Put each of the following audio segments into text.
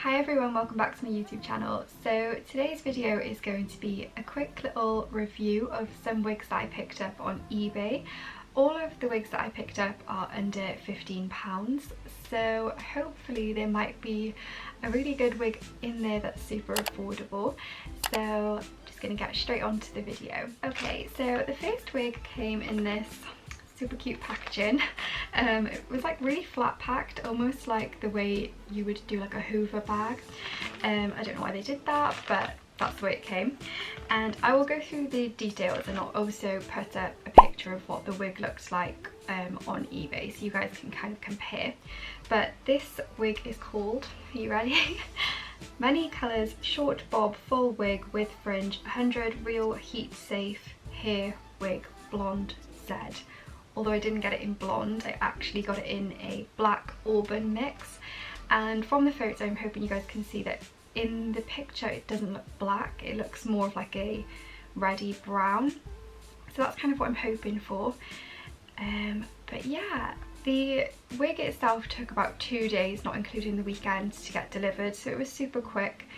Hi everyone, welcome back to my YouTube channel. So today's video is going to be a quick little review of some wigs that I picked up on eBay. All of the wigs that I picked up are under £15, so hopefully there might be a really good wig in there that's super affordable. So I'm just going to get straight onto the video. Okay, so the first wig came in this super cute packaging. It was like really flat packed, almost like the way you would do like a Hoover bag. I don't know why they did that, but that's the way it came. And I will go through the details, and I'll also put up a picture of what the wig looks like on eBay so you guys can kind of compare. But this wig is called, are you ready? Many colours, short bob, full wig with fringe, 100 real heat safe hair wig, blonde Z. Although I didn't get it in blonde, I actually got it in a black auburn mix. And from the photo, I'm hoping you guys can see that in the picture it doesn't look black, it looks more of like a reddy brown. So that's kind of what I'm hoping for. But yeah, the wig itself took about 2 days, not including the weekends, to get delivered, so it was super quick.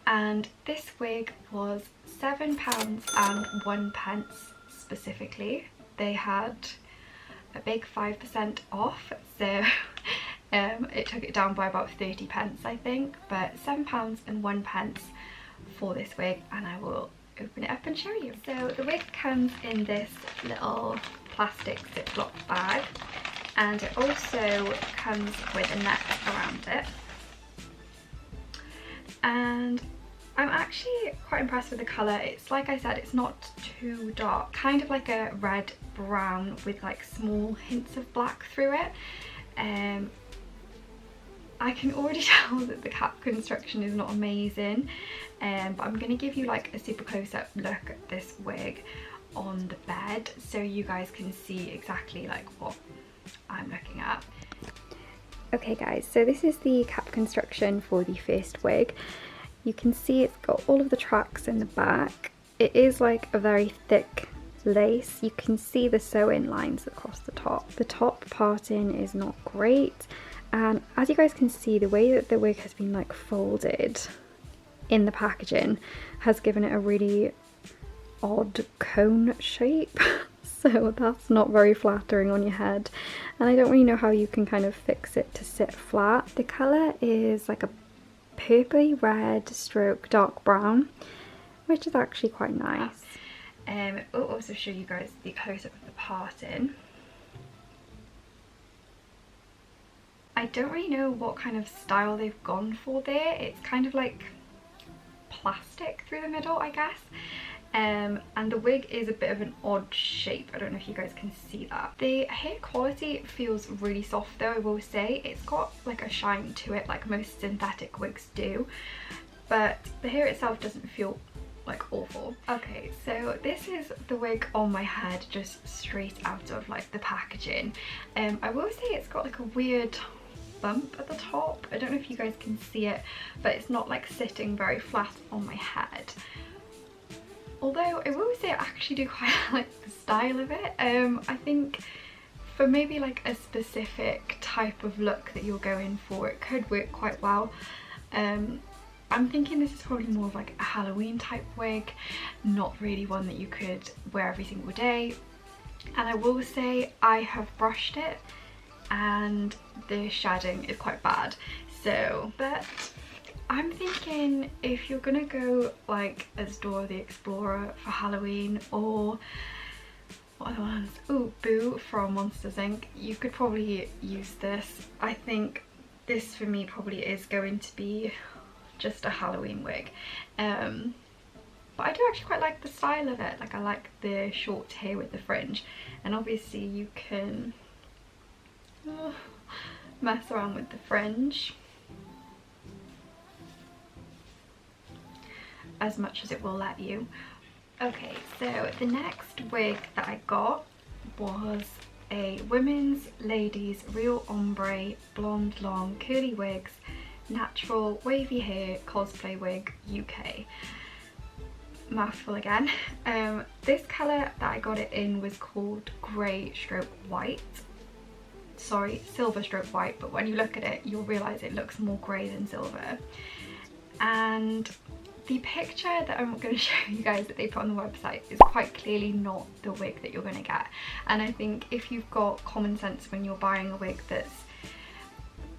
And this wig was £7.01 specifically. They had a big 5% off, so it took it down by about 30p I think, but £7.01 for this wig, and I will open it up and show you. So the wig comes in this little plastic Ziploc bag, and it also comes with a net around it. And I'm actually quite impressed with the colour. It's like I said, it's not too dark, kind of like a red brown with like small hints of black through it. I can already tell that the cap construction is not amazing, but I'm going to give you like a super close-up look at this wig on the bed so you guys can see exactly like what I'm looking at. Okay guys, so this is the cap construction for the first wig. You can see it's got all of the tracks in the back. It is like a very thick lace. You can see the sew-in lines across the top. The top parting is not great, and as you guys can see, the way that the wig has been like folded in the packaging has given it a really odd cone shape. So that's not very flattering on your head, and I don't really know how you can kind of fix it to sit flat. The colour is like a purpley red stroke dark brown, which is actually quite nice. I'll also show you guys the close-up of the parting. I don't really know what kind of style they've gone for there. It's kind of like plastic through the middle, I guess. And the wig is a bit of an odd shape. I don't know if you guys can see that. The hair quality feels really soft though, I will say. It's got like a shine to it like most synthetic wigs do, but the hair itself doesn't feel like awful. Okay, so this is the wig on my head just straight out of like the packaging. I will say it's got like a weird bump at the top. I don't know if you guys can see it, but it's not like sitting very flat on my head. Although I will say I actually do quite like the style of it. I think for maybe like a specific type of look that you're going for, it could work quite well. I'm thinking this is probably more of like a Halloween type wig, not really one that you could wear every single day. And I will say I have brushed it and the shading is quite bad. So, but I'm thinking if you're gonna go like as Dora the Explorer for Halloween, or what other ones? Ooh, Boo from Monsters Inc. You could probably use this. I think this for me probably is going to be just a Halloween wig. But I do actually quite like the style of it. Like I like the short hair with the fringe, and obviously you can mess around with the fringe as much as it will let you. Okay, so the next wig that I got was a women's ladies real ombre blonde long curly wigs natural wavy hair cosplay wig UK. Mouthful again. This colour that I got it in was called grey stroke white. sorry, silver stroke white, but when you look at it you'll realise it looks more grey than silver. And the picture that I'm going to show you guys that they put on the website is quite clearly not the wig that you're going to get. And I think if you've got common sense when you're buying a wig that's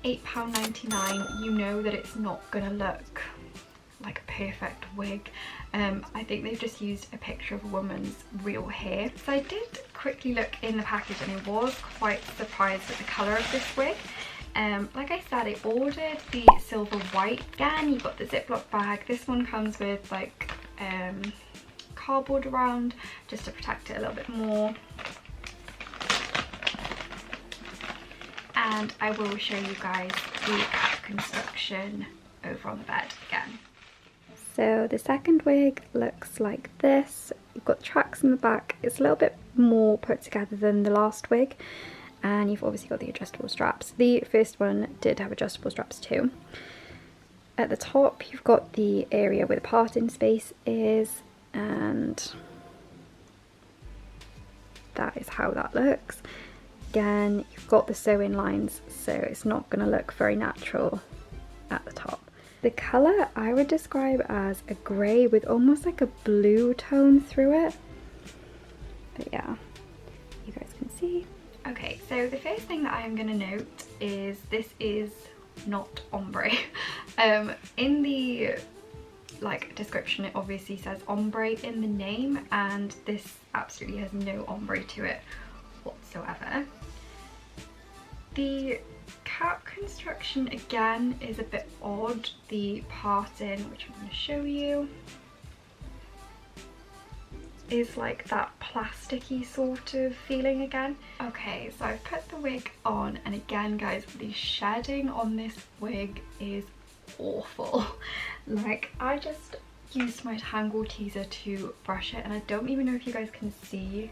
£8.99, you know that it's not going to look like a perfect wig. I think they've just used a picture of a woman's real hair. So I did quickly look in the package and I was quite surprised at the colour of this wig. Like I said, I ordered the silver white. Again, you've got the Ziploc bag. This one comes with like cardboard around just to protect it a little bit more. And I will show you guys the cap construction over on the bed again. So the second wig looks like this. You've got tracks in the back. It's a little bit more put together than the last wig. And you've obviously got the adjustable straps. The first one did have adjustable straps too. At the top you've got the area where the parting space is, and that is how that looks. Again, you've got the sewing lines, so it's not going to look very natural at the top. The colour I would describe as a grey with almost like a blue tone through it. But yeah, you guys can see. Okay, so the first thing that I am going to note is this is not ombre. In the description it obviously says ombre in the name, and this absolutely has no ombre to it whatsoever. The cap construction again is a bit odd. The parting, which I'm going to show you, is like that plasticky sort of feeling again. Okay, so I've put the wig on, and again guys, the shedding on this wig is awful. Like, I just used my tangle teaser to brush it, and I don't even know if you guys can see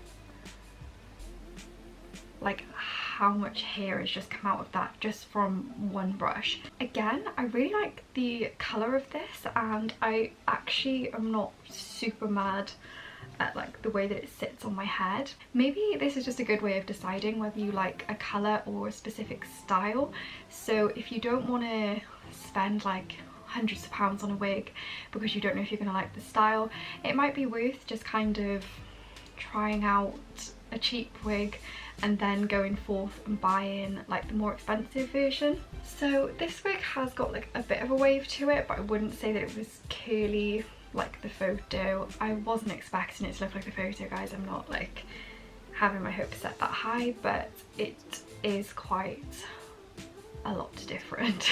like how much hair has just come out of that just from one brush. Again, I really like the colour of this, and I actually am not super mad at like the way that it sits on my head. Maybe this is just a good way of deciding whether you like a colour or a specific style. So if you don't want to spend like hundreds of pounds on a wig because you don't know if you're going to like the style, it might be worth just kind of trying out a cheap wig and then going forth and buying like the more expensive version. So this wig has got like a bit of a wave to it, but I wouldn't say that it was curly like the photo. I wasn't expecting it to look like the photo, guys. I'm not like having my hopes set that high, but it is quite a lot different.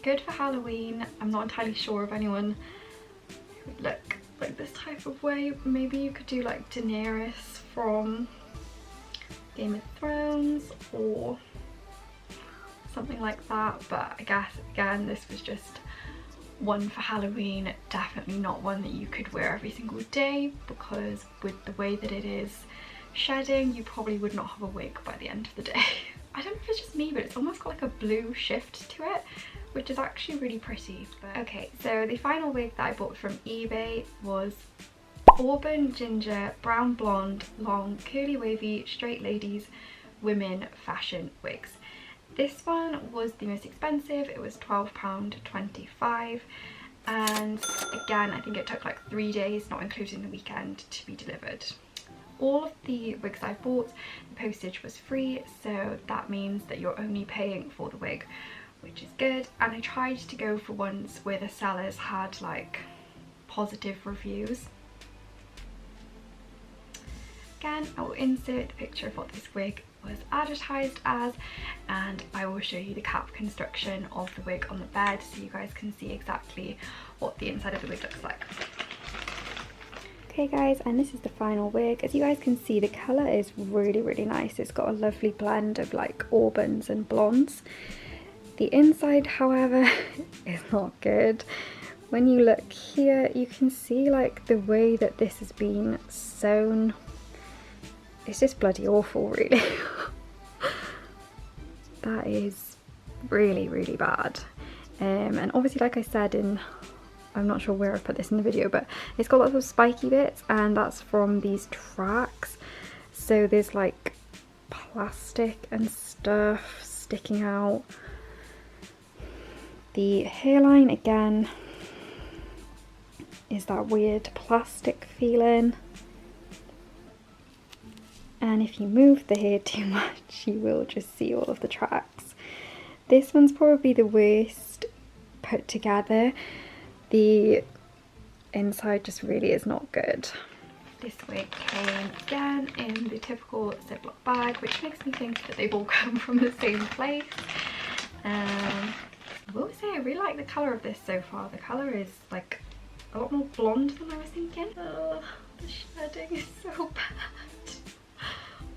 Good for Halloween. I'm not entirely sure if anyone would look like this type of way. Maybe you could do like Daenerys from Game of Thrones or something like that, but I guess again this was just one for Halloween, definitely not one that you could wear every single day, because with the way that it is shedding you probably would not have a wig by the end of the day. I don't know if it's just me, but it's almost got like a blue shift to it, which is actually really pretty. But okay, so the final wig that I bought from eBay was auburn, ginger, brown, blonde, long, curly, wavy, straight ladies, women fashion wigs. This one was the most expensive. It was £12.25, and again I think it took like 3 days, not including the weekend, to be delivered. All of the wigs I bought, the postage was free, so that means that you're only paying for the wig, which is good. And I tried to go for ones where the sellers had like positive reviews. Again, I will insert the picture of what this wig was advertised as, and I will show you the cap construction of the wig on the bed so you guys can see exactly what the inside of the wig looks like. Okay guys, and this is the final wig. As you guys can see, the colour is really nice. It's got a lovely blend of like auburns and blondes. The inside, however, is not good. When you look here, you can see like the way that this has been sewn. It's just bloody awful, really. That is really bad. And obviously, like I said in, I'm not sure where I put this in the video, but it's got lots of spiky bits, and that's from these tracks. So there's like plastic and stuff stuff sticking out. The hairline again is that weird plastic feeling, and if you move the hair too much you will just see all of the tracks. This one's probably the worst put together. The inside just really is not good. This wig came again in the typical Ziploc bag, which makes me think that they've all come from the same place. I will say I really like the colour of this so far. The colour is like a lot more blonde than I was thinking. Oh, the shedding is so bad.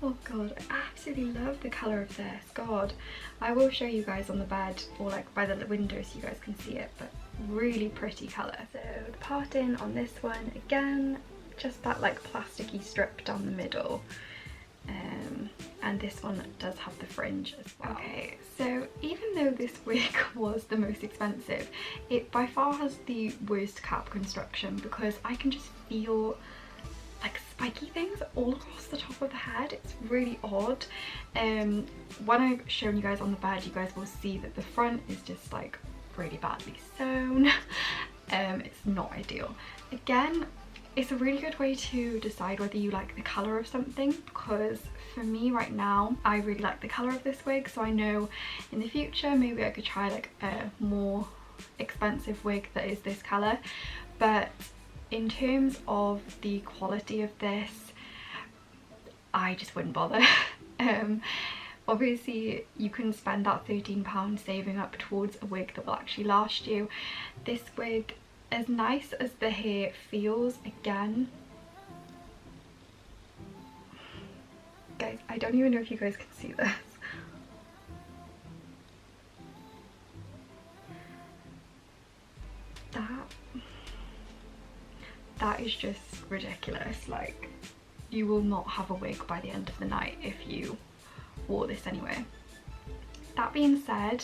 Oh god, I absolutely love the colour of this. God, I will show you guys on the bed or like by the window so you guys can see it, but really pretty colour. So the parting on this one, again, just that like plasticky strip down the middle. And this one does have the fringe as well. Okay, so even though this wig was the most expensive, it by far has the worst cap construction because I can just feel like spiky things all across the top of the head. It's really odd. When I've shown you guys on the bed, you guys will see that the front is just like really badly sewn. It's not ideal. Again, it's a really good way to decide whether you like the colour of something, because for me right now I really like the colour of this wig, so I know in the future maybe I could try like a more expensive wig that is this colour. But in terms of the quality of this, I just wouldn't bother. Obviously you can spend that £13 saving up towards a wig that will actually last you. This wig, as nice as the hair feels, again, guys, I don't even know if you guys can see this. That is just ridiculous. Like, you will not have a wig by the end of the night if you wore this anyway. That being said,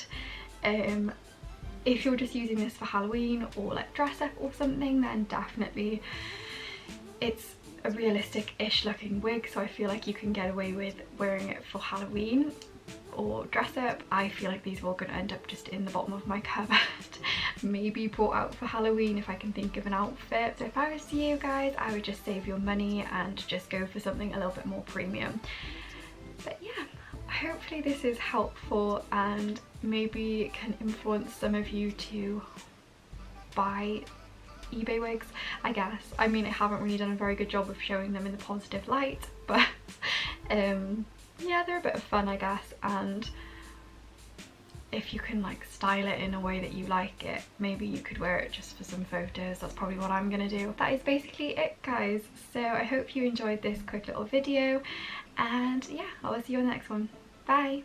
if you're just using this for Halloween or like dress up or something, then definitely it's a realistic-ish looking wig, so I feel like you can get away with wearing it for Halloween or dress up. I feel like these are all going to end up just in the bottom of my cupboard, maybe brought out for Halloween if I can think of an outfit. So if I was you guys, I would just save your money and just go for something a little bit more premium. But yeah, hopefully this is helpful and maybe can influence some of you to buy eBay wigs, I guess. I mean, I haven't really done a very good job of showing them in the positive light, but yeah, they're a bit of fun, I guess, and if you can like style it in a way that you like it, maybe you could wear it just for some photos. That's probably what I'm gonna do. That is basically it, guys. So I hope you enjoyed this quick little video, and yeah, I'll see you on the next one. Bye!